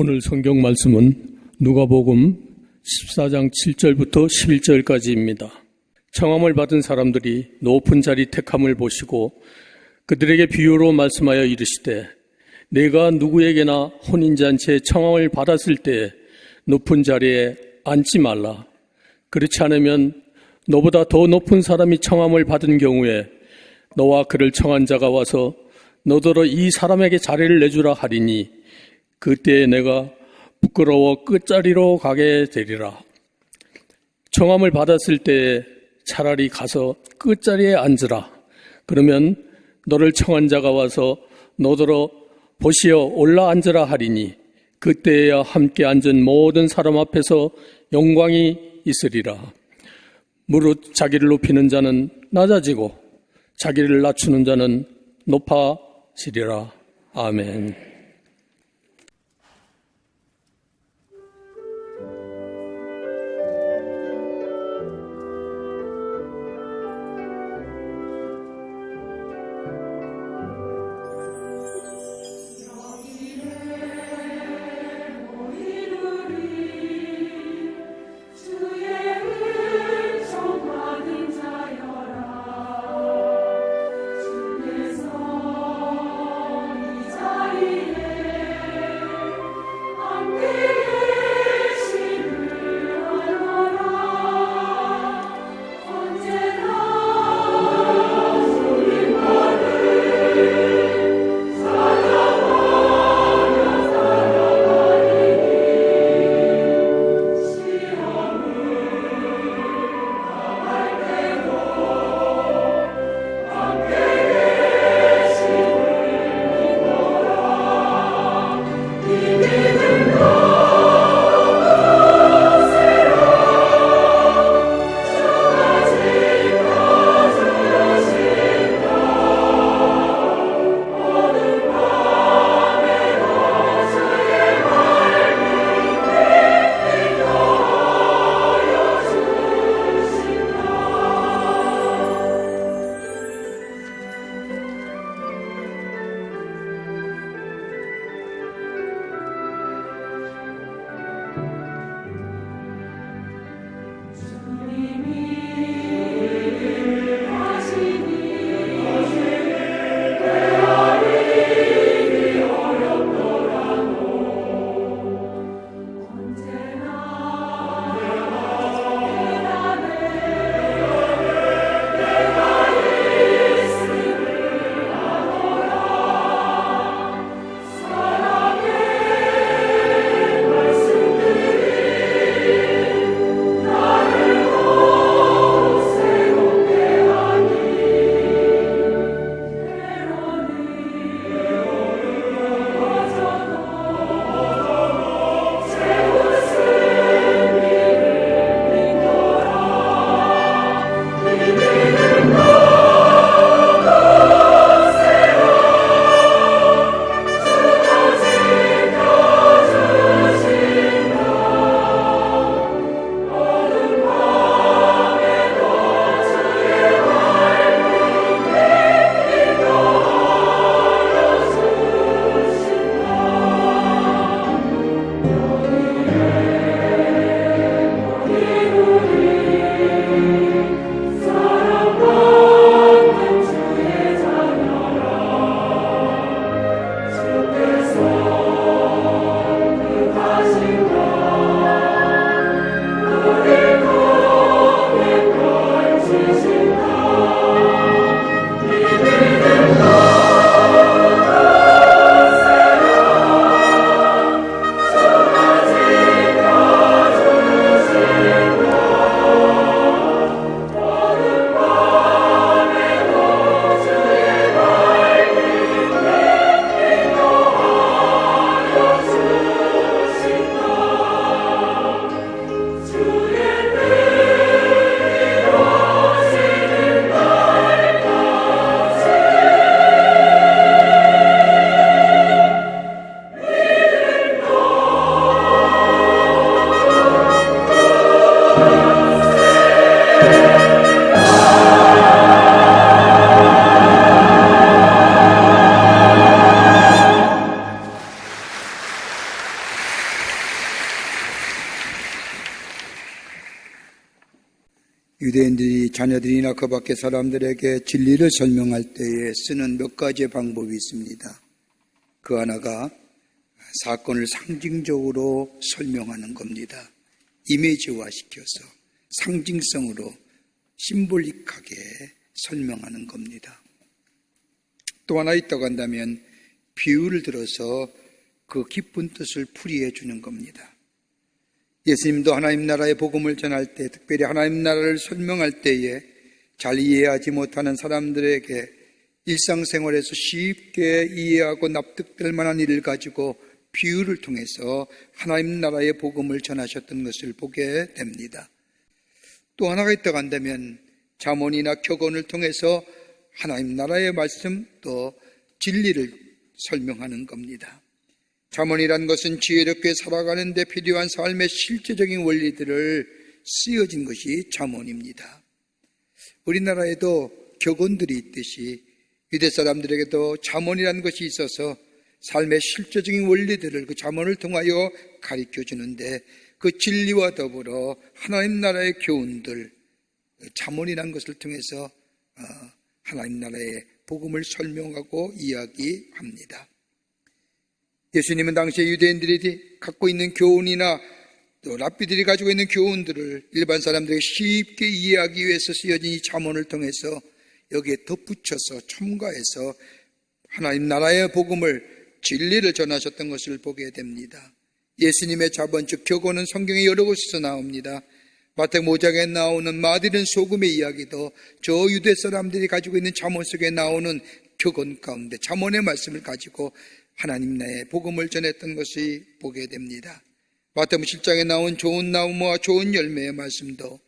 오늘 성경 말씀은 누가복음 14장 7절부터 11절까지입니다. 청함을 받은 사람들이 높은 자리 택함을 보시고 그들에게 비유로 말씀하여 이르시되 내가 누구에게나 혼인잔치에 청함을 받았을 때 높은 자리에 앉지 말라. 그렇지 않으면 너보다 더 높은 사람이 청함을 받은 경우에 너와 그를 청한 자가 와서 너더러 이 사람에게 자리를 내주라 하리니 그때에 내가 부끄러워 끝자리로 가게 되리라. 청함을 받았을 때에 차라리 가서 끝자리에 앉으라. 그러면 너를 청한 자가 와서 너더러 보시어 올라 앉으라 하리니 그때에야 함께 앉은 모든 사람 앞에서 영광이 있으리라. 무릇 자기를 높이는 자는 낮아지고 자기를 낮추는 자는 높아지리라. 아멘. 주께서 이 자리에 유대인들이 자녀들이나 그 밖의 사람들에게 진리를 설명할 때에 쓰는 몇 가지의 방법이 있습니다. 그 하나가 사건을 상징적으로 설명하는 겁니다. 이미지화시켜서 상징성으로 심볼릭하게 설명하는 겁니다. 또 하나 있다고 한다면 비유를 들어서 그 깊은 뜻을 풀이해 주는 겁니다. 예수님도 하나님 나라의 복음을 전할 때, 특별히 하나님 나라를 설명할 때에 잘 이해하지 못하는 사람들에게 일상생활에서 쉽게 이해하고 납득될 만한 일을 가지고 비유를 통해서 하나님 나라의 복음을 전하셨던 것을 보게 됩니다. 또 하나가 있다고 한다면 잠언이나 격언을 통해서 하나님 나라의 말씀 또 진리를 설명하는 겁니다. 잠언이란 것은 지혜롭게 살아가는 데 필요한 삶의 실제적인 원리들을 쓰여진 것이 잠언입니다. 우리나라에도 격언들이 있듯이 유대 사람들에게도 잠언이라는 것이 있어서 삶의 실제적인 원리들을 그 잠언을 통하여 가르쳐 주는데 그 진리와 더불어 하나님 나라의 교훈들, 잠언이라는 것을 통해서 하나님 나라의 복음을 설명하고 이야기합니다. 예수님은 당시에 유대인들이 갖고 있는 교훈이나 또 랍비들이 가지고 있는 교훈들을 일반 사람들에게 쉽게 이해하기 위해서 쓰여진 이 잠언을 통해서 여기에 덧붙여서 첨가해서 하나님 나라의 복음을 진리를 전하셨던 것을 보게 됩니다. 예수님의 자본 즉 격언은 성경에 여러 곳에서 나옵니다. 마태복음 5장에 나오는 마디른 소금의 이야기도 저 유대 사람들이 가지고 있는 잠언 속에 나오는 격언 가운데 잠언의 말씀을 가지고 하나님 나라의 복음을 전했던 것을 보게 됩니다. 마태복음 7장에 나온 좋은 나무와 좋은 열매의 말씀도,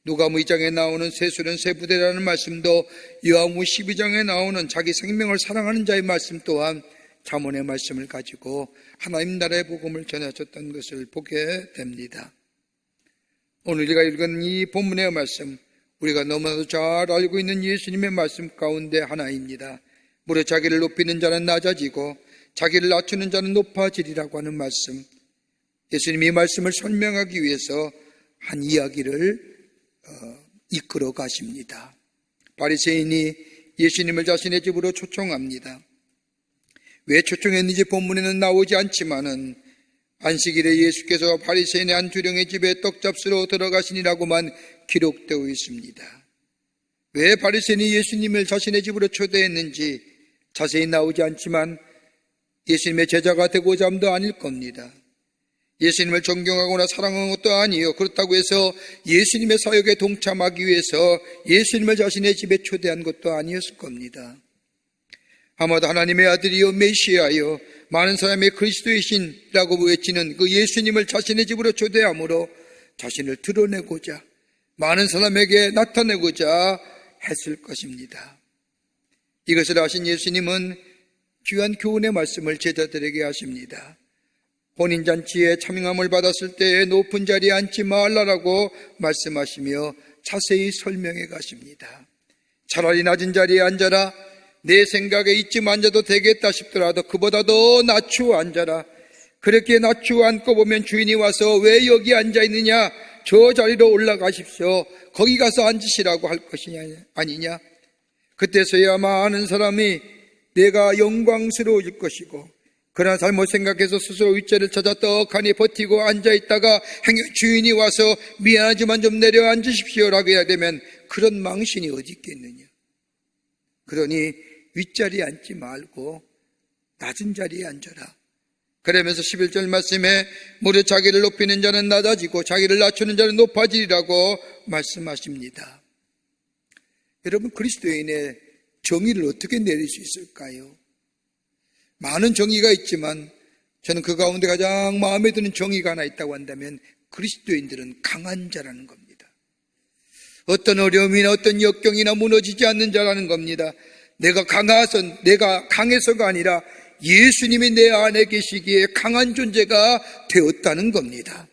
누가복음 2장에 나오는 세술은 세부대라는 말씀도, 요한복음 12장에 나오는 자기 생명을 사랑하는 자의 말씀 또한 잠언의 말씀을 가지고 하나님 나라의 복음을 전하셨던 것을 보게 됩니다. 오늘 우리가 읽은 이 본문의 말씀, 우리가 너무나도 잘 알고 있는 예수님의 말씀 가운데 하나입니다. 무릇 자기를 높이는 자는 낮아지고 자기를 낮추는 자는 높아지리라고 하는 말씀, 예수님이 이 말씀을 설명하기 위해서 한 이야기를 이끌어 가십니다. 바리새인이 예수님을 자신의 집으로 초청합니다. 왜 초청했는지 본문에는 나오지 않지만은 안식일에 예수께서 바리새인의 한 주령의 집에 떡잡수로 들어가시니라고만 기록되어 있습니다. 왜 바리새인이 예수님을 자신의 집으로 초대했는지 자세히 나오지 않지만 예수님의 제자가 되고자 함도 아닐 겁니다. 예수님을 존경하거나 사랑하는 것도 아니요, 그렇다고 해서 예수님의 사역에 동참하기 위해서 예수님을 자신의 집에 초대한 것도 아니었을 겁니다. 아마도 하나님의 아들이요 메시아요 많은 사람의 그리스도이신이라고 외치는 그 예수님을 자신의 집으로 초대함으로 자신을 드러내고자, 많은 사람에게 나타내고자 했을 것입니다. 이것을 아신 예수님은 귀한 교훈의 말씀을 제자들에게 하십니다. 혼인잔치에 차명함을 받았을 때에 높은 자리에 앉지 말라라고 말씀하시며 자세히 설명해 가십니다. 차라리 낮은 자리에 앉아라. 내 생각에 이쯤 앉아도 되겠다 싶더라도 그보다 더 낮추어 앉아라. 그렇게 낮추어 앉고 보면 주인이 와서 왜 여기 앉아있느냐, 저 자리로 올라가십시오, 거기 가서 앉으시라고 할 것이 아니냐. 그때서야 많은 사람이 내가 영광스러워질 것이고, 그러나 잘못 생각해서 스스로 윗자리를 찾아 떡하니 버티고 앉아있다가 주인이 와서 미안하지만 좀 내려 앉으십시오라고 해야 되면 그런 망신이 어디 있겠느냐. 그러니 윗자리에 앉지 말고 낮은 자리에 앉아라. 그러면서 11절 말씀에 무릇 자기를 높이는 자는 낮아지고 자기를 낮추는 자는 높아지리라고 말씀하십니다. 여러분, 그리스도인의 정의를 어떻게 내릴 수 있을까요? 많은 정의가 있지만 저는 그 가운데 가장 마음에 드는 정의가 하나 있다고 한다면 그리스도인들은 강한 자라는 겁니다. 어떤 어려움이나 어떤 역경이나 무너지지 않는 자라는 겁니다. 내가 강해서가 아니라 예수님이 내 안에 계시기에 강한 존재가 되었다는 겁니다.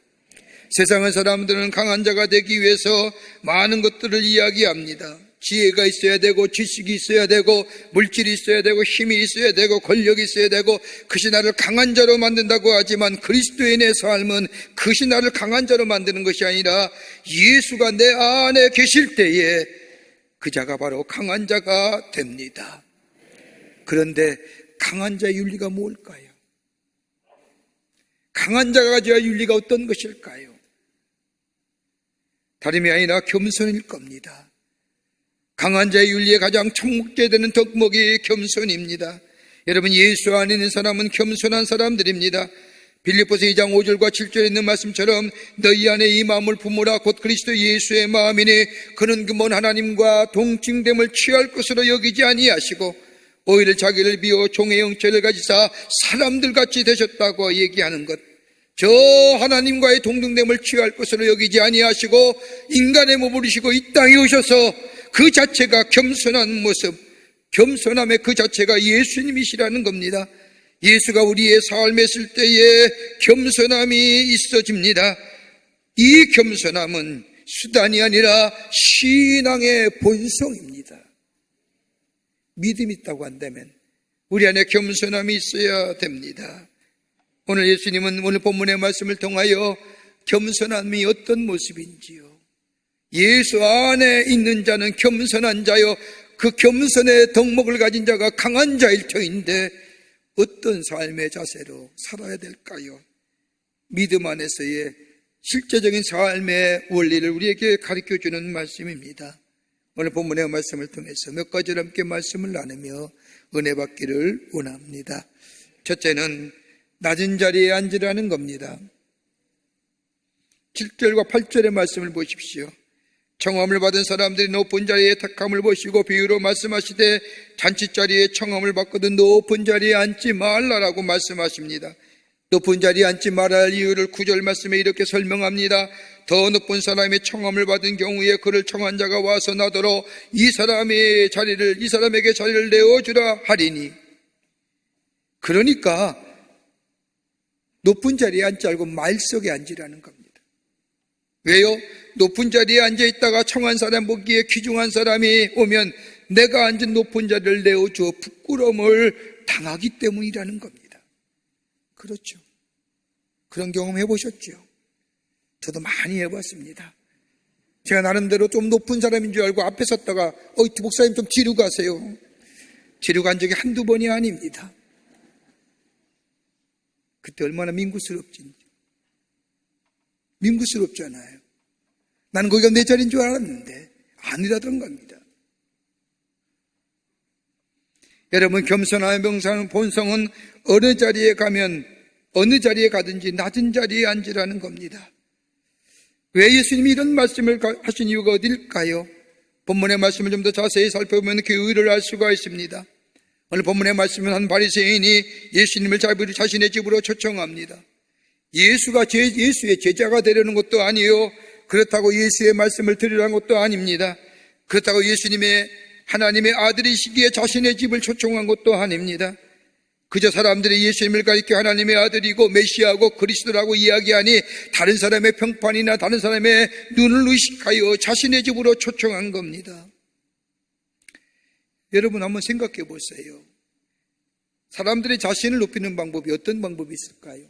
세상의 사람들은 강한 자가 되기 위해서 많은 것들을 이야기합니다. 지혜가 있어야 되고 지식이 있어야 되고 물질이 있어야 되고 힘이 있어야 되고 권력이 있어야 되고 그것이 나를 강한 자로 만든다고 하지만 그리스도인의 삶은 그것이 나를 강한 자로 만드는 것이 아니라 예수가 내 안에 계실 때에 그 자가 바로 강한 자가 됩니다. 그런데 강한 자의 윤리가 뭘까요? 강한 자가 가져야 윤리가 어떤 것일까요? 다름이 아니라 겸손일 겁니다. 강한 자의 윤리에 가장 촉목제되는 덕목이 겸손입니다. 여러분, 예수 안에 있는 사람은 겸손한 사람들입니다. 빌립보서 2장 5절과 7절에 있는 말씀처럼 너희 안에 이 마음을 품으라 곧 그리스도 예수의 마음이니 그는 그 먼 하나님과 동칭됨을 취할 것으로 여기지 아니하시고 오히려 자기를 비워 종의 형체를 가지사 사람들같이 되셨다고 얘기하는 것, 저 하나님과의 동등됨을 취할 것으로 여기지 아니하시고 인간의 몸을 입으시고 이 땅에 오셔서 그 자체가 겸손한 모습, 겸손함의 그 자체가 예수님이시라는 겁니다. 예수가 우리의 삶에 있을 때에 겸손함이 있어집니다. 이 겸손함은 수단이 아니라 신앙의 본성입니다. 믿음이 있다고 한다면 우리 안에 겸손함이 있어야 됩니다. 오늘 예수님은 오늘 본문의 말씀을 통하여 겸손함이 어떤 모습인지요, 예수 안에 있는 자는 겸손한 자요 그 겸손의 덕목을 가진 자가 강한 자일 터인데 어떤 삶의 자세로 살아야 될까요? 믿음 안에서의 실제적인 삶의 원리를 우리에게 가르쳐주는 말씀입니다. 오늘 본문의 말씀을 통해서 몇 가지를 함께 말씀을 나누며 은혜 받기를 원합니다. 첫째는 낮은 자리에 앉으라는 겁니다. 7절과 8절의 말씀을 보십시오. 청함을 받은 사람들이 높은 자리에 택함을 보시고 비유로 말씀하시되 잔치자리에 청함을 받거든 높은 자리에 앉지 말라라고 말씀하십니다. 높은 자리에 앉지 말아야 할 이유를 9절 말씀에 이렇게 설명합니다. 더 높은 사람이 청함을 받은 경우에 그를 청한 자가 와서 나더러 이 사람에게 자리를 내어주라 하리니. 그러니까 높은 자리에 앉지 말고 말 속에 앉으라는 겁니다. 왜요? 높은 자리에 앉아있다가 청한 사람 보기에 귀중한 사람이 오면 내가 앉은 높은 자리를 내어주어 부끄러움을 당하기 때문이라는 겁니다. 그렇죠. 그런 경험 해보셨죠? 저도 많이 해봤습니다. 제가 나름대로 좀 높은 사람인 줄 알고 앞에 섰다가 목사님 좀 뒤로 가세요. 뒤로 간 적이 한두 번이 아닙니다. 그때 얼마나 민구스럽지. 민구스럽잖아요. 나는 거기가 내 자리인 줄 알았는데 아니라던 겁니다. 여러분, 겸손함의 명상의 본성은 어느 자리에 가든지 낮은 자리에 앉으라는 겁니다. 왜 예수님이 이런 말씀을 하신 이유가 어딜까요? 본문의 말씀을 좀 더 자세히 살펴보면 그 의의를 알 수가 있습니다. 오늘 본문의 말씀은 한 바리새인이 예수님을 자신의 집으로 초청합니다. 예수가 예수의 제자가 되려는 것도 아니에요. 그렇다고 예수의 말씀을 들으라는 것도 아닙니다. 그렇다고 예수님의 하나님의 아들이시기에 자신의 집을 초청한 것도 아닙니다. 그저 사람들이 예수님을 가리켜 하나님의 아들이고 메시아고 그리스도라고 이야기하니 다른 사람의 평판이나 다른 사람의 눈을 의식하여 자신의 집으로 초청한 겁니다. 여러분, 한번 생각해 보세요. 사람들이 자신을 높이는 방법이 어떤 방법이 있을까요?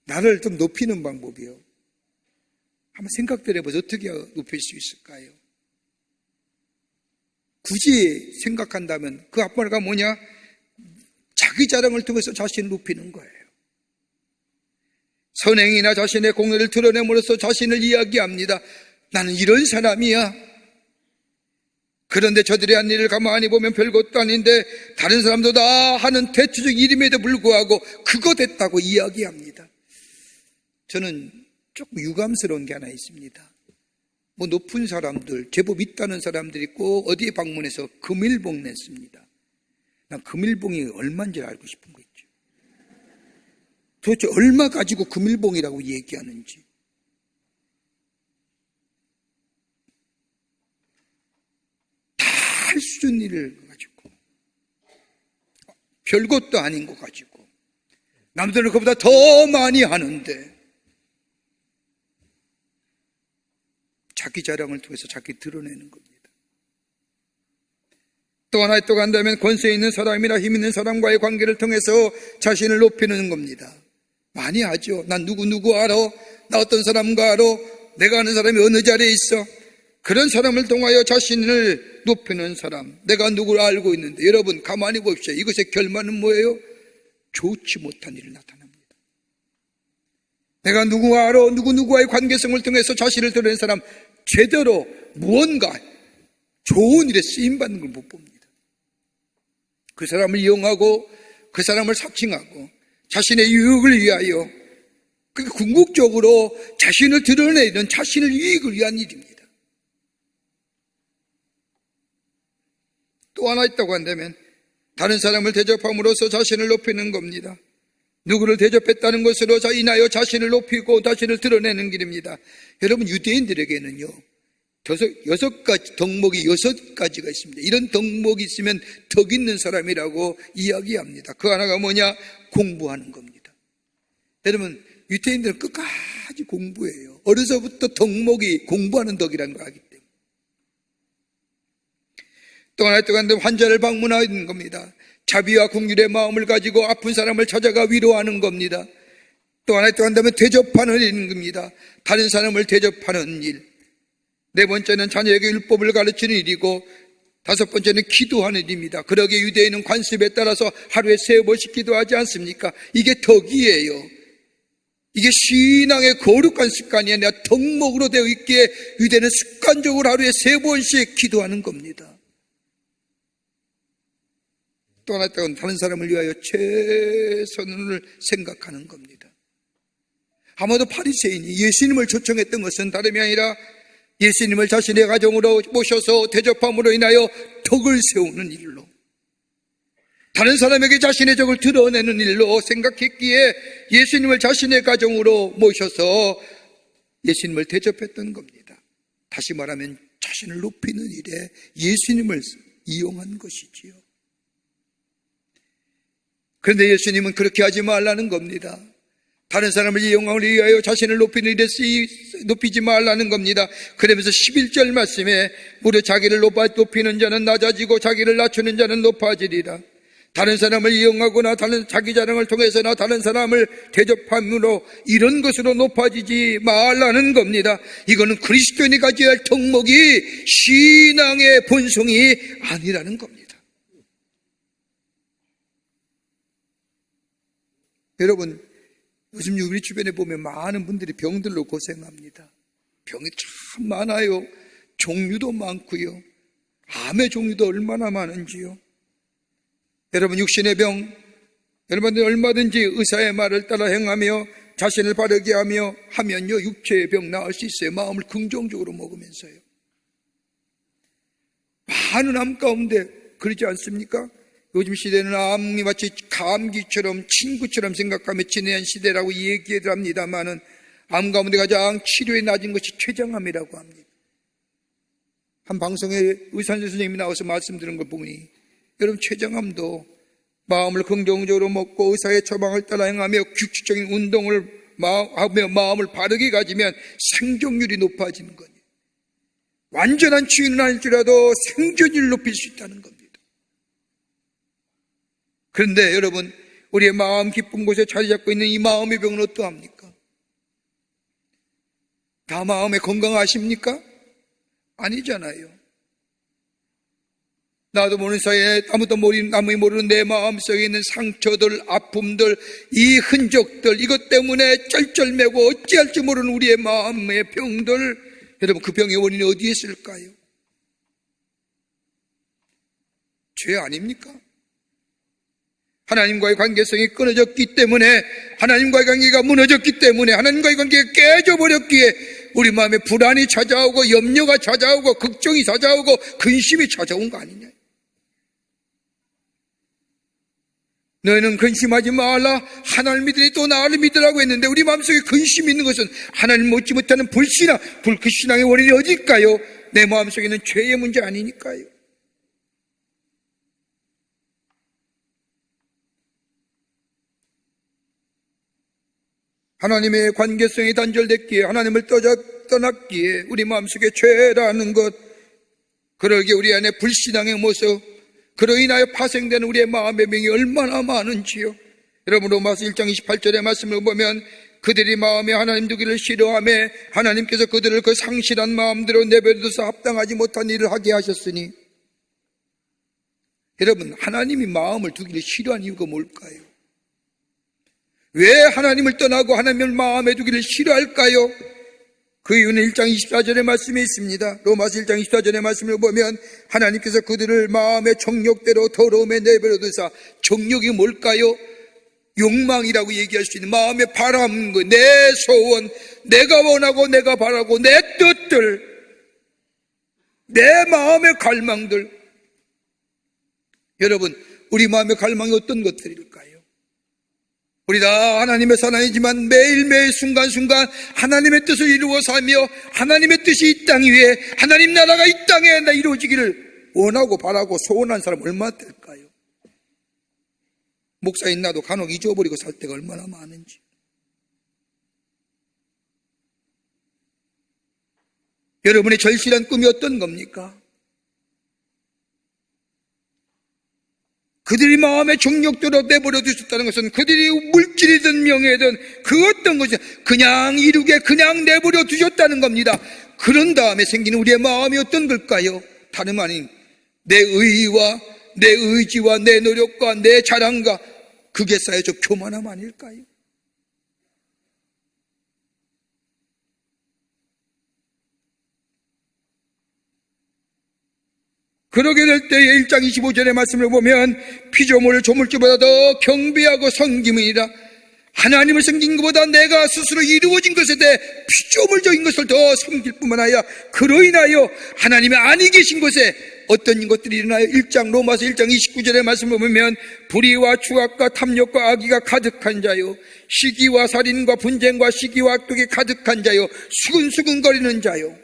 나를 좀 높이는 방법이요. 한번 생각들 해보세요. 어떻게 높일 수 있을까요? 굳이 생각한다면 그 앞말가 뭐냐? 자기 자랑을 통해서 자신을 높이는 거예요. 선행이나 자신의 공로를 드러냄으로써 자신을 이야기합니다. 나는 이런 사람이야. 그런데 저들이 한 일을 가만히 보면 별것도 아닌데 다른 사람도 다 하는 대체적 일임에도 불구하고 그거 됐다고 이야기합니다. 저는 조금 유감스러운 게 하나 있습니다. 높은 사람들, 제법 있다는 사람들이 꼭 어디에 방문해서 금일봉 냈습니다. 난 금일봉이 얼마인지 알고 싶은 거 있죠. 도대체 얼마 가지고 금일봉이라고 얘기하는지. 다 할 수 있는 일을 가지고 별것도 아닌 거 가지고 남들은 그보다 더 많이 하는데 자기 자랑을 통해서 자기 드러내는 겁니다. 또 하나 또 간다면 권세 있는 사람이나 힘 있는 사람과의 관계를 통해서 자신을 높이는 겁니다. 많이 하죠. 난 누구 알아? 나 어떤 사람과 알아? 내가 아는 사람이 어느 자리에 있어? 그런 사람을 통하여 자신을 높이는 사람, 내가 누구를 알고 있는데, 여러분 가만히 봅시다. 이것의 결말은 뭐예요? 좋지 못한 일이 나타납니다. 내가 누구가 알아? 누구와의 관계성을 통해서 자신을 드러낸 사람, 제대로 무언가 좋은 일에 쓰임받는 걸 못 봅니다. 그 사람을 이용하고 그 사람을 사칭하고 자신의 유익을 위하여, 궁극적으로 자신을 드러내는 자신의 유익을 위한 일입니다. 또 하나 있다고 한다면 다른 사람을 대접함으로써 자신을 높이는 겁니다. 누구를 대접했다는 것으로 인하여 자신을 높이고 자신을 드러내는 길입니다. 여러분, 유대인들에게는요, 여섯 가지 덕목이 6가지가 있습니다. 이런 덕목이 있으면 덕 있는 사람이라고 이야기합니다. 그 하나가 뭐냐? 공부하는 겁니다. 여러분, 유대인들은 끝까지 공부해요. 어려서부터 덕목이 공부하는 덕이라는 걸 알기 때문에. 또 하나 또 간데 환자를 방문하는 겁니다. 자비와 긍휼의 마음을 가지고 아픈 사람을 찾아가 위로하는 겁니다. 또 하나 또 한다면 대접하는 일인 겁니다. 다른 사람을 대접하는 일. 네 번째는 자녀에게 율법을 가르치는 일이고, 다섯 번째는 기도하는 일입니다. 그러기에 유대인은 관습에 따라서 하루에 3번씩 기도하지 않습니까? 이게 덕이에요. 이게 신앙의 거룩한 습관이 아니라 덕목으로 되어 있기에 유대는 습관적으로 하루에 3번씩 기도하는 겁니다. 또 하나 있다면 다른 사람을 위하여 최선을 생각하는 겁니다. 아마도 바리새인이 예수님을 초청했던 것은 다름이 아니라 예수님을 자신의 가정으로 모셔서 대접함으로 인하여 덕을 세우는 일로, 다른 사람에게 자신의 덕을 드러내는 일로 생각했기에 예수님을 자신의 가정으로 모셔서 예수님을 대접했던 겁니다. 다시 말하면 자신을 높이는 일에 예수님을 이용한 것이지요. 그런데 예수님은 그렇게 하지 말라는 겁니다. 다른 사람을 이용하기 위하여 자신을 높이는 일에 높이지 말라는 겁니다. 그러면서 11절 말씀에 무릇 자기를 높이는 자는 낮아지고 자기를 낮추는 자는 높아지리라. 다른 사람을 이용하거나 자기 자랑을 통해서나 다른 사람을 대접함으로 이런 것으로 높아지지 말라는 겁니다. 이거는 그리스도인이 가져야 할 덕목이 신앙의 본성이 아니라는 겁니다. 여러분, 요즘 우리 주변에 보면 많은 분들이 병들로 고생합니다. 병이 참 많아요. 종류도 많고요. 암의 종류도 얼마나 많은지요. 여러분, 육신의 병, 여러분들 얼마든지 의사의 말을 따라 행하며 자신을 바르게 하면요, 육체의 병 나을 수 있어요. 마음을 긍정적으로 먹으면서요. 많은 암 가운데 그러지 않습니까? 요즘 시대는 암이 마치 감기처럼 친구처럼 생각하며 지내는 시대라고 얘기를 합니다만은 암 가운데 가장 치료에 낮은 것이 췌장암이라고 합니다. 한 방송에 의사 선생님이 나와서 말씀드린 걸 보니, 여러분, 췌장암도 마음을 긍정적으로 먹고 의사의 처방을 따라 행하며 규칙적인 운동을 하며 마음을 바르게 가지면 생존율이 높아지는 거예요. 완전한 치유는 아닐지라도 생존율을 높일 수 있다는 겁니다. 그런데 여러분, 우리의 마음 깊은 곳에 자리 잡고 있는 이 마음의 병은 어떠합니까? 다 마음에 건강하십니까? 아니잖아요. 나도 모르는 사이에 남이 모르는 내 마음속에 있는 상처들, 아픔들, 이 흔적들, 이것 때문에 쩔쩔매고 어찌할지 모르는 우리의 마음의 병들, 여러분, 그 병의 원인이 어디에 있을까요? 죄 아닙니까? 하나님과의 관계성이 끊어졌기 때문에, 하나님과의 관계가 무너졌기 때문에, 하나님과의 관계가 깨져버렸기에 우리 마음에 불안이 찾아오고 염려가 찾아오고 걱정이 찾아오고 근심이 찾아온 거 아니냐. 너희는 근심하지 말라, 하나님을 믿으니 또 나를 믿으라고 했는데, 우리 마음속에 근심이 있는 것은 하나님 믿지 못하는 불신앙의 원인이 어딜까요? 내 마음속에 있는 죄의 문제 아니니까요. 하나님의 관계성이 단절됐기에, 하나님을 떠났기에 우리 마음속에 죄라는 것, 그러기에 우리 안에 불신앙의 모습, 그로 인하여 파생되는 우리의 마음의 병이 얼마나 많은지요. 여러분, 로마서 1장 28절의 말씀을 보면 그들이 마음에 하나님 두기를 싫어하며 하나님께서 그들을 그 상실한 마음대로 내버려둬서 합당하지 못한 일을 하게 하셨으니, 여러분, 하나님이 마음을 두기를 싫어한 이유가 뭘까요? 왜 하나님을 떠나고 하나님을 마음에 두기를 싫어할까요? 그 이유는 1장 24절의 말씀에 있습니다. 로마서 1장 24절의 말씀을 보면 하나님께서 그들을 마음의 정욕대로 더러움에 내버려두사, 정욕이 뭘까요? 욕망이라고 얘기할 수 있는 마음의 바람, 내 소원, 내가 원하고 내가 바라고 내 뜻들, 내 마음의 갈망들. 여러분, 우리 마음의 갈망이 어떤 것들일까요? 우리 다 하나님의 사람이지만 매일매일 순간순간 하나님의 뜻을 이루어 살며 하나님의 뜻이 이 땅 위에, 하나님 나라가 이 땅에 이루어지기를 원하고 바라고 소원한 사람 얼마나 될까요? 목사인 나도 간혹 잊어버리고 살 때가 얼마나 많은지. 여러분의 절실한 꿈이 어떤 겁니까? 그들이 마음의 정욕대로 내버려 두셨다는 것은 그들이 물질이든 명예든 그 어떤 것이 그냥 이루게 그냥 내버려 두셨다는 겁니다. 그런 다음에 생기는 우리의 마음이 어떤 걸까요? 다름 아닌 내 의의와 내 의지와 내 노력과 내 자랑과 그게 쌓여져 교만함 아닐까요? 그러게 될 때에 1장 25절의 말씀을 보면 피조물 조물주보다 더 경배하고 섬김이니라. 하나님을 섬긴 것보다 내가 스스로 이루어진 것에 대해 피조물적인 것을 더 섬길 뿐만 아니라 그로 인하여 하나님이 아니 계신 곳에 어떤 것들이 일어나요? 로마서 1장 29절의 말씀을 보면 불의와 추악과 탐욕과 악의가 가득한 자요, 시기와 살인과 분쟁과 시기와 악독이 가득한 자요, 수근수근거리는 자요.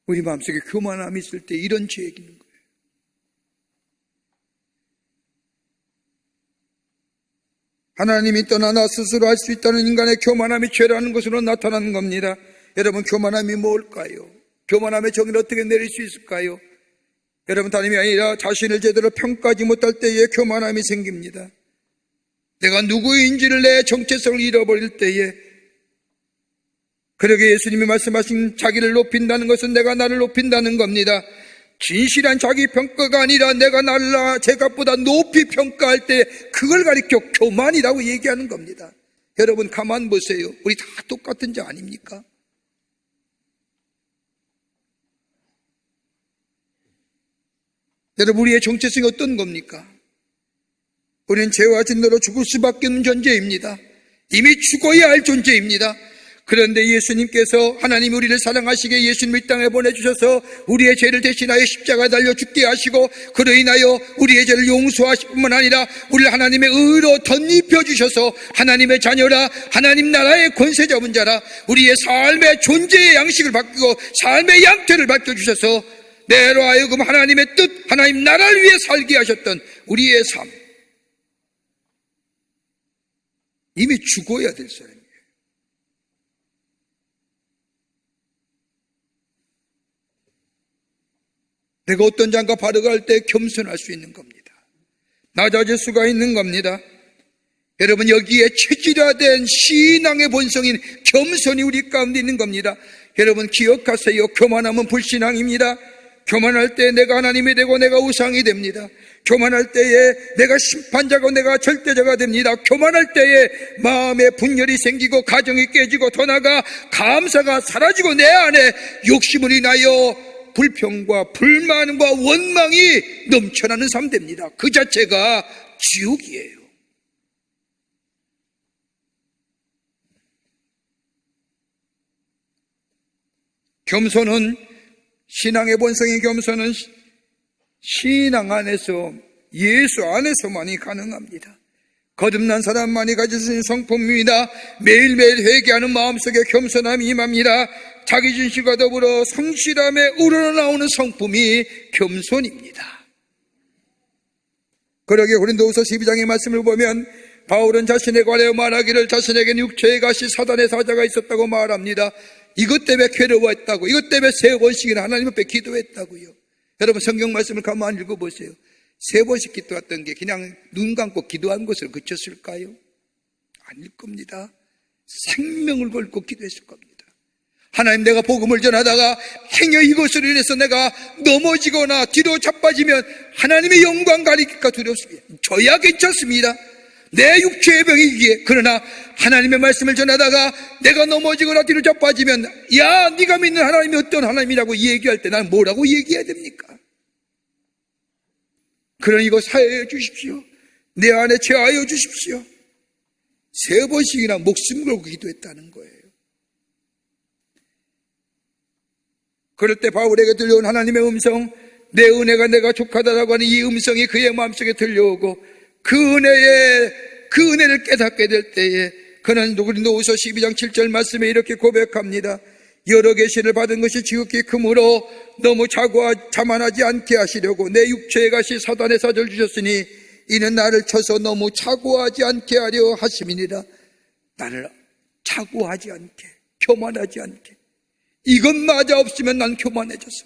우리 마음속에 교만함이 있을 때 이런 죄 얘기는 거예요. 하나님이 떠나 나 스스로 할 수 있다는 인간의 교만함이 죄라는 것으로 나타나는 겁니다. 여러분, 교만함이 뭘까요? 교만함의 정의를 어떻게 내릴 수 있을까요? 여러분, 다름이 아니라 자신을 제대로 평가하지 못할 때에 교만함이 생깁니다. 내가 누구인지를, 내 정체성을 잃어버릴 때에, 그러게 예수님이 말씀하신 자기를 높인다는 것은 내가 나를 높인다는 겁니다. 진실한 자기 평가가 아니라 내가 나를 제값보다 높이 평가할 때 그걸 가리켜 교만이라고 얘기하는 겁니다. 여러분, 가만 보세요. 우리 다 똑같은 자 아닙니까? 여러분, 우리의 정체성이 어떤 겁니까? 우리는 죄와 진노로 죽을 수밖에 없는 존재입니다. 이미 죽어야 할 존재입니다. 그런데 예수님께서 하나님이 우리를 사랑하시기에 예수님을 이 땅에 보내주셔서 우리의 죄를 대신하여 십자가에 달려 죽게 하시고 그로 인하여 우리의 죄를 용서하실 뿐만 아니라 우리를 하나님의 의로 덧입혀 주셔서 하나님의 자녀라, 하나님 나라의 권세 잡은 자라, 우리의 삶의 존재의 양식을 바뀌고 삶의 양태를 바뀌어주셔서 내로 하여금 하나님의 뜻, 하나님 나라를 위해 살게 하셨던 우리의 삶, 이미 죽어야 될 사람이에요. 내가 어떤 장과 바르가 할 때 겸손할 수 있는 겁니다. 낮아질 수가 있는 겁니다. 여러분, 여기에 체질화된 신앙의 본성인 겸손이 우리 가운데 있는 겁니다. 여러분, 기억하세요. 교만하면 불신앙입니다. 교만할 때 내가 하나님이 되고 내가 우상이 됩니다. 교만할 때에 내가 심판자고 내가 절대자가 됩니다. 교만할 때에 마음에 분열이 생기고 가정이 깨지고 더 나아가 감사가 사라지고 내 안에 욕심을 인하여 불평과 불만과 원망이 넘쳐나는 삶 됩니다. 그 자체가 지옥이에요. 겸손은, 신앙의 본성의 겸손은 신앙 안에서, 예수 안에서만이 가능합니다. 거듭난 사람만이 가질 수 있는 성품입니다. 매일매일 회개하는 마음속에 겸손함이 임합니다. 자기중심과 더불어 성실함에 우러나오는 성품이 겸손입니다. 그러기에 고린도후서 12장의 말씀을 보면 바울은 자신에 관하여 말하기를 자신에게는 육체의 가시 사단의 사자가 있었다고 말합니다. 이것 때문에 괴로워했다고, 이것 때문에 3번씩이나 하나님 앞에 기도했다고요. 여러분 성경 말씀을 가만히 읽어보세요. 3번씩 기도했던 게 그냥 눈 감고 기도한 것을 그쳤을까요? 아닐 겁니다. 생명을 걸고 기도했을 겁니다. 하나님, 내가 복음을 전하다가 행여 이것으로 인해서 내가 넘어지거나 뒤로 자빠지면 하나님의 영광 가리기가 두렵습니다. 저야 괜찮습니다. 내 육체의 병이기에. 그러나 하나님의 말씀을 전하다가 내가 넘어지거나 뒤로 자빠지면, 야, 네가 믿는 하나님이 어떤 하나님이라고 얘기할 때 나는 뭐라고 얘기해야 됩니까? 그러니 이거 사해해 주십시오. 내 안에 제하여 주십시오. 3번씩이나 목숨 걸고 기도했다는 거예요. 그럴 때 바울에게 들려온 하나님의 음성, 내 은혜가 내가 족하다라고 하는 이 음성이 그의 마음속에 들려오고 그 은혜를 깨닫게 될 때에 그는 고린도후서 12장 7절 말씀에 이렇게 고백합니다. 여러 계시를 받은 것이 지극히 크므로 너무 자만하지 않게 하시려고 내 육체의 가시 사단의 사자를 주셨으니 이는 나를 쳐서 너무 자고하지 않게 하려 하심이니라. 나를 자고하지 않게, 교만하지 않게. 이것마저 없으면 난 교만해졌어.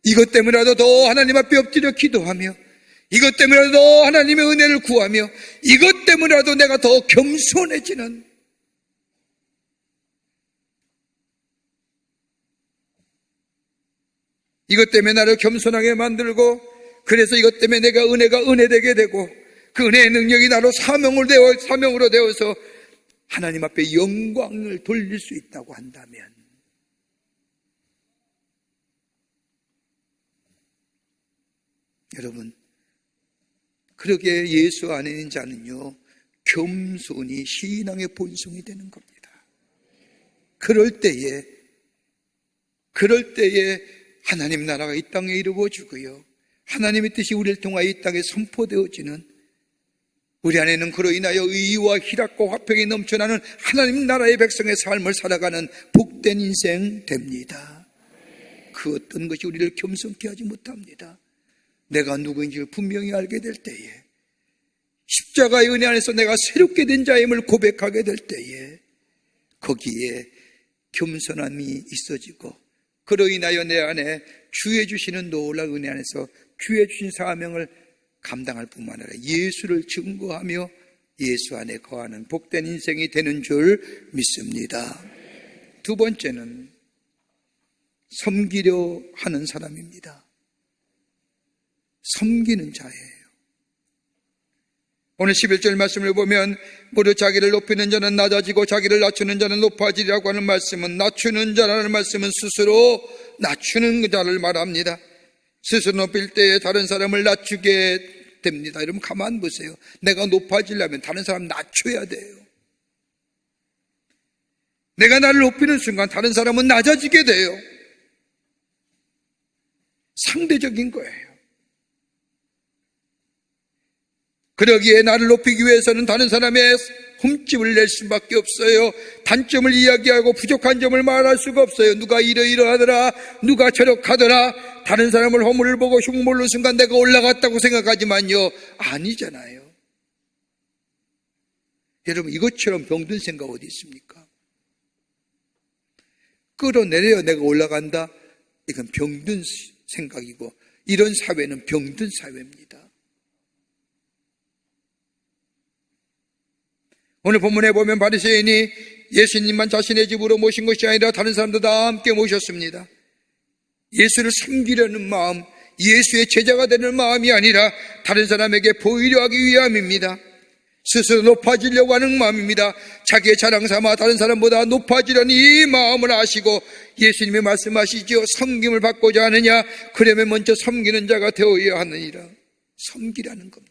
이것 때문에라도 더 하나님 앞에 엎드려 기도하며, 이것 때문에라도 더 하나님의 은혜를 구하며, 이것 때문에라도 내가 더 겸손해지는, 이것 때문에 나를 겸손하게 만들고, 그래서 이것 때문에 내가 은혜가 은혜되게 되고 그 은혜의 능력이 나로 사명으로 되어서 하나님 앞에 영광을 돌릴 수 있다고 한다면, 여러분, 그러게 예수 안에 있는 자는요, 겸손이 신앙의 본성이 되는 겁니다. 그럴 때에 하나님 나라가 이 땅에 이루어지고요, 하나님의 뜻이 우리를 통하여 이 땅에 선포되어지는, 우리 안에는 그로 인하여 의와 희락과 화평이 넘쳐나는 하나님 나라의 백성의 삶을 살아가는 복된 인생 됩니다. 그 어떤 것이 우리를 겸손케 하지 못합니다. 내가 누구인지를 분명히 알게 될 때에, 십자가의 은혜 안에서 내가 새롭게 된 자임을 고백하게 될 때에 거기에 겸손함이 있어지고, 그로 인하여 내 안에 주의 주시는 놀라운 은혜 안에서 주의 주신 사명을 감당할 뿐만 아니라 예수를 증거하며 예수 안에 거하는 복된 인생이 되는 줄 믿습니다. 2번째는 섬기려 하는 사람입니다. 섬기는 자예요. 오늘 11절 말씀을 보면 무릇 자기를 높이는 자는 낮아지고 자기를 낮추는 자는 높아지리라고 하는 말씀은, 낮추는 자라는 말씀은 스스로 낮추는 자를 말합니다. 스스로 높일 때에 다른 사람을 낮추게 됩니다. 여러분 가만 보세요. 내가 높아지려면 다른 사람 낮춰야 돼요. 내가 나를 높이는 순간 다른 사람은 낮아지게 돼요. 상대적인 거예요. 그러기에 나를 높이기 위해서는 다른 사람의 흠집을 낼 수밖에 없어요. 단점을 이야기하고 부족한 점을 말할 수가 없어요. 누가 이러이러하더라, 누가 저렇하더라. 다른 사람을 허물을 보고 흉물는 순간 내가 올라갔다고 생각하지만요, 아니잖아요. 여러분, 이것처럼 병든 생각 어디 있습니까? 끌어내려야 내가 올라간다? 이건 병든 생각이고, 이런 사회는 병든 사회입니다. 오늘 본문에 보면 바리새인이 예수님만 자신의 집으로 모신 것이 아니라 다른 사람도 다 함께 모셨습니다. 예수를 섬기려는 마음, 예수의 제자가 되는 마음이 아니라 다른 사람에게 보이려 하기 위함입니다. 스스로 높아지려고 하는 마음입니다. 자기의 자랑 삼아 다른 사람보다 높아지려는 이 마음을 아시고 예수님이 말씀하시죠. 섬김을 받고자 하느냐? 그러면 먼저 섬기는 자가 되어야 하느니라. 섬기라는 겁니다.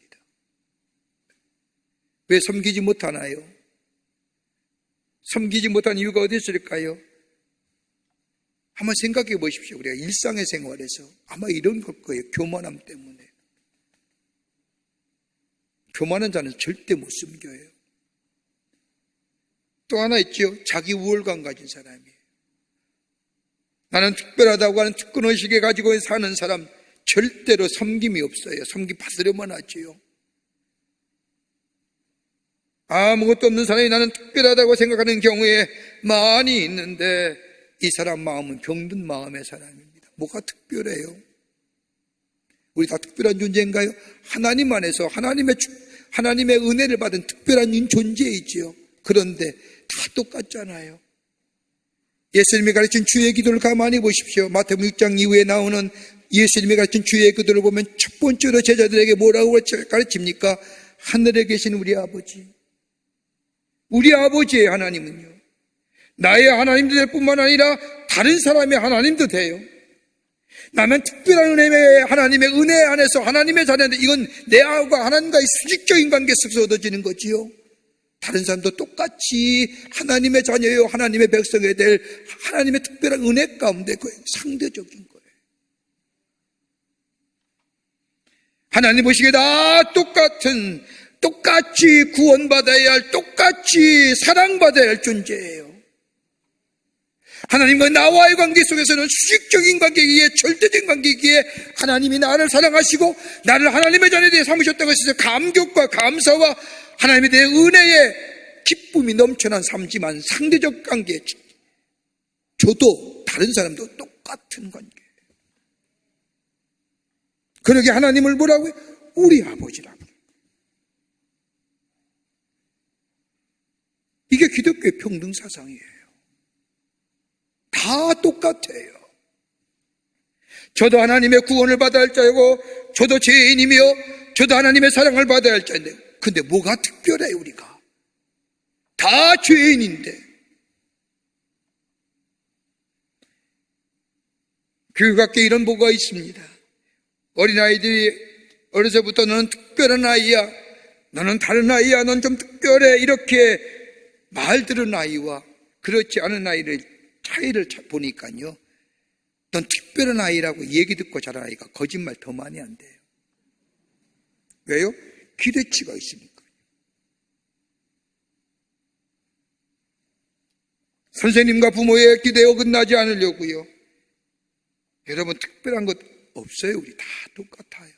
왜 섬기지 못하나요? 섬기지 못한 이유가 어디 있을까요? 한번 생각해 보십시오. 우리가 일상의 생활에서 아마 이런 걸 거예요. 교만함 때문에. 교만한 자는 절대 못 섬겨요. 또 하나 있죠. 자기 우월감 가진 사람이에요. 나는 특별하다고 하는 특권의식에 가지고 사는 사람, 절대로 섬김이 없어요. 섬김 받으려만 하지요. 아무것도 없는 사람이 나는 특별하다고 생각하는 경우에 많이 있는데 이 사람 마음은 병든 마음의 사람입니다. 뭐가 특별해요? 우리 다 특별한 존재인가요? 하나님 안에서 하나님의 은혜를 받은 특별한 존재이지요. 그런데 다 똑같잖아요. 예수님이 가르친 주의 기도를 가만히 보십시오. 마태복음 6장 이후에 나오는 예수님이 가르친 주의 기도를 보면 첫 번째로 제자들에게 뭐라고 가르칩니까? 하늘에 계신 우리 아버지. 우리 아버지의 하나님은요, 나의 하나님도 될 뿐만 아니라 다른 사람의 하나님도 돼요. 나는 특별한 하나님의 은혜 안에서 하나님의 자녀인데 이건 내하고 하나님과의 수직적인 관계 속에서 얻어지는 거지요. 다른 사람도 똑같이 하나님의 자녀요, 하나님의 백성이 될 하나님의 특별한 은혜 가운데 그 상대적인 거예요. 하나님 보시기에 다 똑같이 구원받아야 할, 똑같이 사랑받아야 할 존재예요. 하나님과 나와의 관계 속에서는 수직적인 관계이기에, 절대적인 관계이기에 하나님이 나를 사랑하시고 나를 하나님의 자녀에 대해 삼으셨다는 것에서 감격과 감사와 하나님에 대해 은혜의 기쁨이 넘쳐난 삶지만 상대적 관계, 저도 다른 사람도 똑같은 관계예요. 그러게 하나님을 뭐라고요? 우리 아버지라고. 이게 기독교의 평등 사상이에요. 다 똑같아요. 저도 하나님의 구원을 받아야 할 자이고 저도 죄인이며 저도 하나님의 사랑을 받아야 할 자인데, 근데 뭐가 특별해요? 우리가 다 죄인인데. 교육 밖에 이런 보고가 있습니다. 어린아이들이 어려서부터 너는 특별한 아이야, 너는 다른 아이야, 넌 좀 특별해, 이렇게 말 들은 아이와 그렇지 않은 아이를 차이를 보니까요, 넌 특별한 아이라고 얘기 듣고 자란 아이가 거짓말 더 많이 한대요. 왜요? 기대치가 있으니까. 선생님과 부모의 기대에 어긋나지 않으려고요. 여러분, 특별한 것 없어요. 우리 다 똑같아요.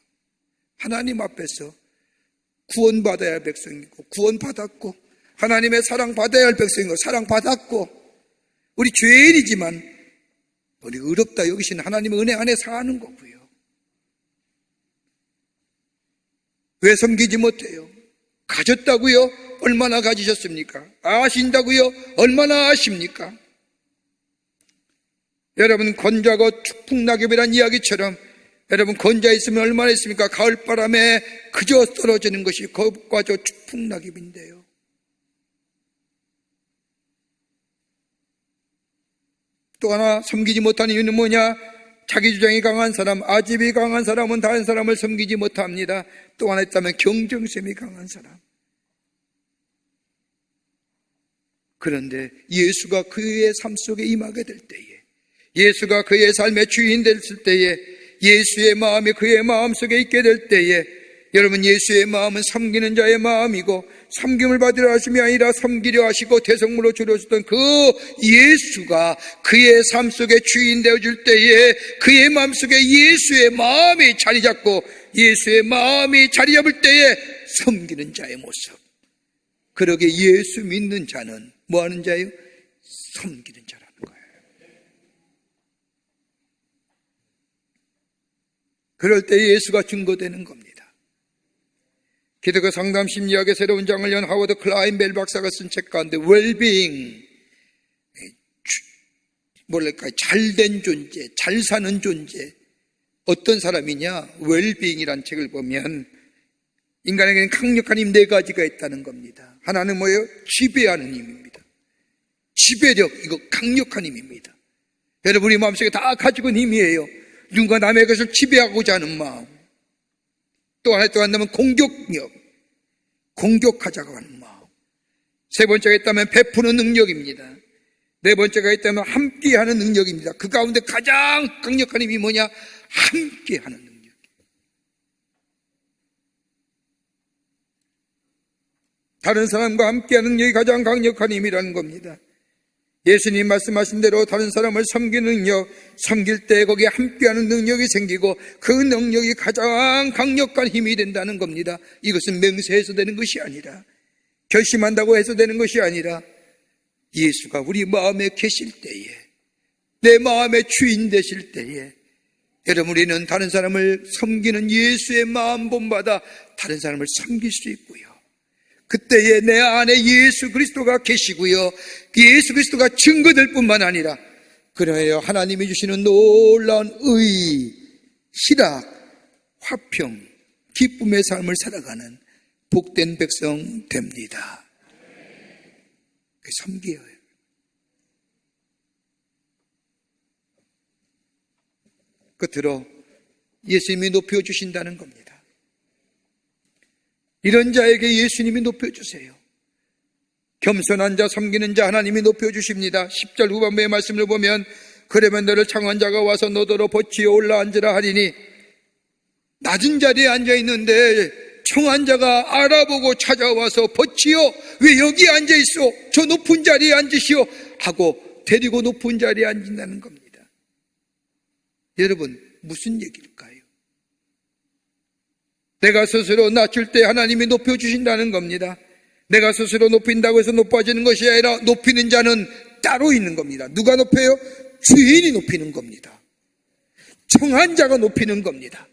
하나님 앞에서 구원받아야 할 백성이고 구원받았고, 하나님의 사랑받아야 할 백성이고 사랑받았고, 우리 죄인이지만 우리 의롭다 여기시는 하나님의 은혜 안에 사는 거고요. 왜 섬기지 못해요? 가졌다고요? 얼마나 가지셨습니까? 아신다고요? 얼마나 아십니까? 여러분, 건자고 축풍낙엽이란 이야기처럼 여러분, 건자 있으면 얼마나 있습니까? 가을바람에 그저 떨어지는 것이 겁과 저 축풍낙엽인데요. 또 하나 섬기지 못하는 이유는 뭐냐? 자기 주장이 강한 사람, 아집이 강한 사람은 다른 사람을 섬기지 못합니다. 또 하나 있다면 경쟁심이 강한 사람. 그런데 예수가 그의 삶 속에 임하게 될 때에, 예수가 그의 삶의 주인 됐을 때에, 예수의 마음이 그의 마음 속에 있게 될 때에, 여러분, 예수의 마음은 섬기는 자의 마음이고 섬김을 받으려 하심이 아니라 섬기려 하시고 대성물로 주려주던 그 예수가 그의 삶 속에 주인 되어줄 때에 그의 마음 속에 예수의 마음이 자리 잡고 예수의 마음이 자리 잡을 때에 섬기는 자의 모습. 그러게 예수 믿는 자는 뭐 하는 자예요? 섬기는 자라는 거예요. 그럴 때 예수가 증거되는 겁니다. 기독교 상담 심리학의 새로운 장을 연 하워드 클라인벨 박사가 쓴 책 가운데 웰빙, 뭐랄까, 잘된 존재, 잘 사는 존재, 어떤 사람이냐? 웰빙이란 책을 보면 인간에게는 강력한 힘 4가지가 있다는 겁니다. 하나는 뭐예요? 지배하는 힘입니다. 지배력, 이거 강력한 힘입니다. 여러분, 우리 마음속에 다 가지고 있는 힘이에요. 누군가 남의 것을 지배하고자 하는 마음. 또 하나 한다면 공격력, 공격하자고 하는 마음. 세 번째가 있다면 베푸는 능력입니다. 네 번째가 있다면 함께하는 능력입니다. 그 가운데 가장 강력한 힘이 뭐냐? 함께하는 능력. 다른 사람과 함께하는 능력이 가장 강력한 힘이라는 겁니다. 예수님 말씀하신 대로 다른 사람을 섬기는 능력, 섬길 때 거기에 함께하는 능력이 생기고 그 능력이 가장 강력한 힘이 된다는 겁니다. 이것은 맹세해서 되는 것이 아니라, 결심한다고 해서 되는 것이 아니라, 예수가 우리 마음에 계실 때에, 내 마음의 주인 되실 때에, 여러분, 우리는 다른 사람을 섬기는 예수의 마음 본받아 다른 사람을 섬길 수 있고요, 그때에 내 안에 예수 그리스도가 계시고요, 예수 그리스도가 증거될 뿐만 아니라, 그래야 하나님이 주시는 놀라운 의, 희락, 화평, 기쁨의 삶을 살아가는 복된 백성 됩니다. 섬겨요. 끝으로 예수님이 높여주신다는 겁니다. 이런 자에게 예수님이 높여주세요. 겸손한 자, 섬기는 자 하나님이 높여주십니다. 10절 후반부의 말씀을 보면, 그러면 너를 창한 자가 와서 너더러 버치어 올라앉으라 하리니, 낮은 자리에 앉아있는데 청한 자가 알아보고 찾아와서 버치어 왜 여기 앉아있어? 저 높은 자리에 앉으시오 하고 데리고 높은 자리에 앉는다는 겁니다. 여러분, 무슨 얘기일까요? 내가 스스로 낮출 때 하나님이 높여주신다는 겁니다. 내가 스스로 높인다고 해서 높아지는 것이 아니라 높이는 자는 따로 있는 겁니다. 누가 높여요? 주인이 높이는 겁니다. 청한 자가 높이는 겁니다.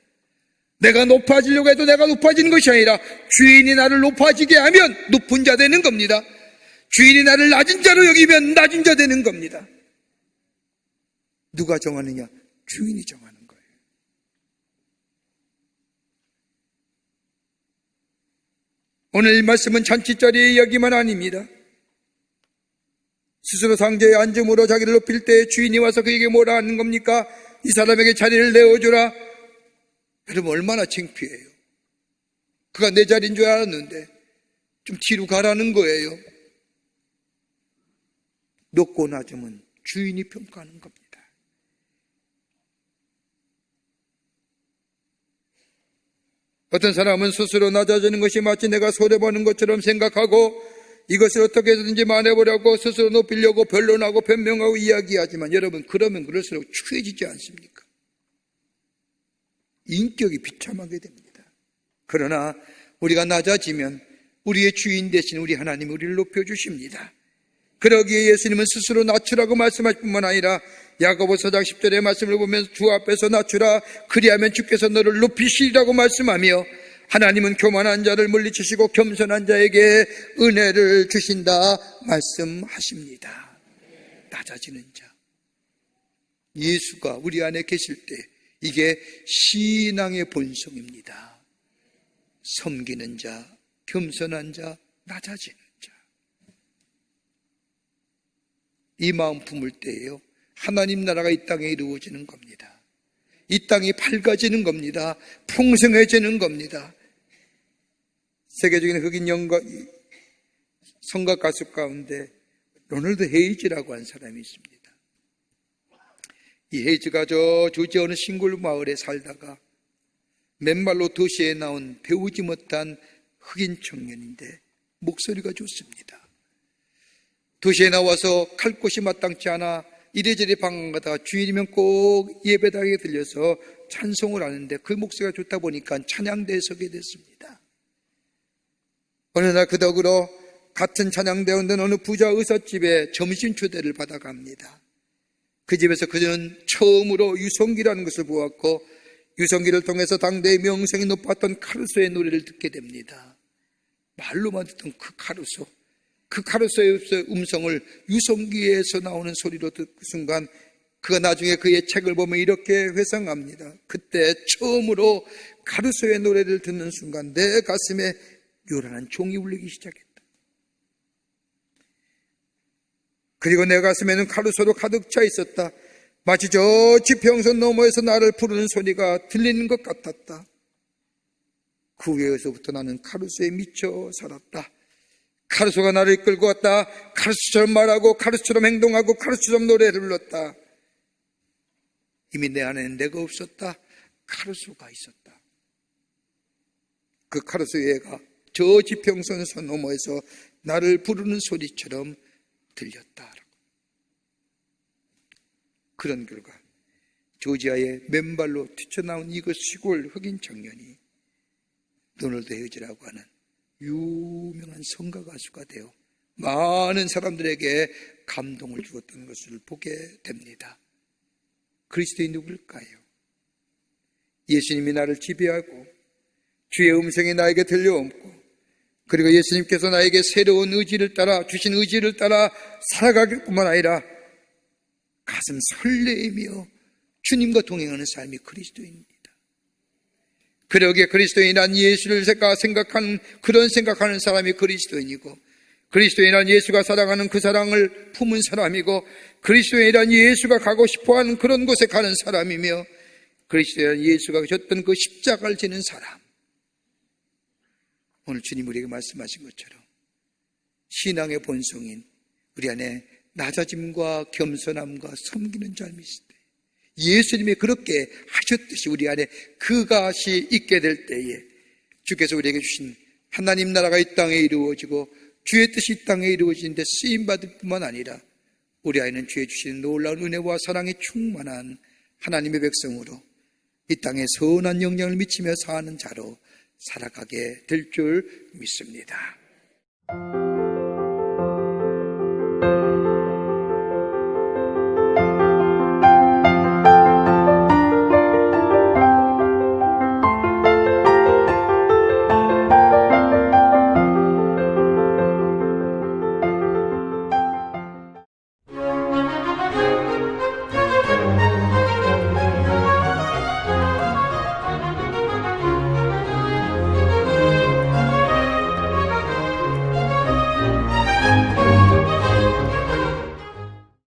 내가 높아지려고 해도 내가 높아지는 것이 아니라 주인이 나를 높아지게 하면 높은 자 되는 겁니다. 주인이 나를 낮은 자로 여기면 낮은 자 되는 겁니다. 누가 정하느냐? 주인이 정하는 거예요. 오늘 이 말씀은 잔치자리의 이야기만 아닙니다. 스스로 상자에 앉음으로 자기를 높일 때 주인이 와서 그에게 뭐라 하는 겁니까? 이 사람에게 자리를 내어주라. 여러분, 얼마나 창피해요. 그가 내 자리인 줄 알았는데 좀 뒤로 가라는 거예요. 높고 낮음은 주인이 평가하는 겁니다. 어떤 사람은 스스로 낮아지는 것이 마치 내가 손해보는 것처럼 생각하고 이것을 어떻게 해서든지 만회보려고 스스로 높이려고 변론하고 변명하고 이야기하지만, 여러분, 그러면 그럴수록 추해지지 않습니까? 인격이 비참하게 됩니다. 그러나 우리가 낮아지면 우리의 주인 되신 우리 하나님이 우리를 높여주십니다. 그러기에 예수님은 스스로 낮추라고 말씀하실 뿐만 아니라 야고보서 4장 10절의 말씀을 보면 주 앞에서 낮추라, 그리하면 주께서 너를 높이시리라고 말씀하며, 하나님은 교만한 자를 물리치시고 겸손한 자에게 은혜를 주신다 말씀하십니다. 낮아지는 자, 예수가 우리 안에 계실 때 이게 신앙의 본성입니다. 섬기는 자, 겸손한 자, 낮아지는 자. 이 마음 품을 때에요, 하나님 나라가 이 땅에 이루어지는 겁니다. 이 땅이 밝아지는 겁니다. 풍성해지는 겁니다. 세계적인 흑인 성악 가수 가운데 로널드 헤이즈라고 하는 사람이 있습니다. 이 헤이즈가 저 조지 어느 시골 마을에 살다가 맨발로 도시에 나온 배우지 못한 흑인 청년인데 목소리가 좋습니다. 도시에 나와서 갈 곳이 마땅치 않아 이래저래 방황하다가 주일이면 꼭 예배당에 들려서 찬송을 하는데 그 목소리가 좋다 보니까 찬양대에 서게 됐습니다. 어느 날 그 덕으로 같은 찬양대에 오는 어느 부자 의사집에 점심 초대를 받아갑니다. 그 집에서 그는 처음으로 유성기라는 것을 보았고, 유성기를 통해서 당대의 명성이 높았던 카루소의 노래를 듣게 됩니다. 말로만 듣던 그 카루소의 음성을 유성기에서 나오는 소리로 듣는 순간, 그가 나중에 그의 책을 보면 이렇게 회상합니다. 그때 처음으로 카루소의 노래를 듣는 순간 내 가슴에 요란한 종이 울리기 시작했다. 그리고 내 가슴에는 카루소로 가득 차 있었다. 마치 저 지평선 너머에서 나를 부르는 소리가 들리는 것 같았다. 그 후에서부터 나는 카루소에 미쳐 살았다. 카루소가 나를 이끌고 왔다. 카루소처럼 말하고 카루소처럼 행동하고 카루소처럼 노래를 불렀다. 이미 내 안에는 내가 없었다. 카루소가 있었다. 그 카루소의 애가 저 지평선 너머에서 나를 부르는 소리처럼 들렸다. 그런 결과 조지아의 맨발로 뛰쳐나온 이그 시골 흑인 청년이 도널드 헤이즈라고 하는 유명한 성가 가수가 되어 많은 사람들에게 감동을 주었던 것을 보게 됩니다. 그리스도인이 누굴까요? 예수님이 나를 지배하고 주의 음성이 나에게 들려옴고 그리고 예수님께서 나에게 새로운 의지를 따라 주신 의지를 따라 살아가겠뿐만 아니라 가슴 설레이며 주님과 동행하는 삶이 그리스도입니다. 그러기에 그리스도인이란 예수를 생각하는 그런 생각하는 사람이 그리스도인이고 그리스도인이란 예수가 사랑하는 그 사랑을 품은 사람이고 그리스도인이란 예수가 가고 싶어하는 그런 곳에 가는 사람이며 그리스도인이란 예수가 졌던 그 십자가를 지는 사람. 오늘 주님 우리에게 말씀하신 것처럼 신앙의 본성인 우리 안에 낮아짐과 겸손함과 섬기는 삶이 있을 때 예수님이 그렇게 하셨듯이 우리 안에 그것이 있게 될 때에 주께서 우리에게 주신 하나님 나라가 이 땅에 이루어지고 주의 뜻이 이 땅에 이루어지는데 쓰임받을 뿐만 아니라 우리 안에는 주의 주신 놀라운 은혜와 사랑이 충만한 하나님의 백성으로 이 땅에 선한 영향을 미치며 사는 자로 살아가게 될 줄 믿습니다.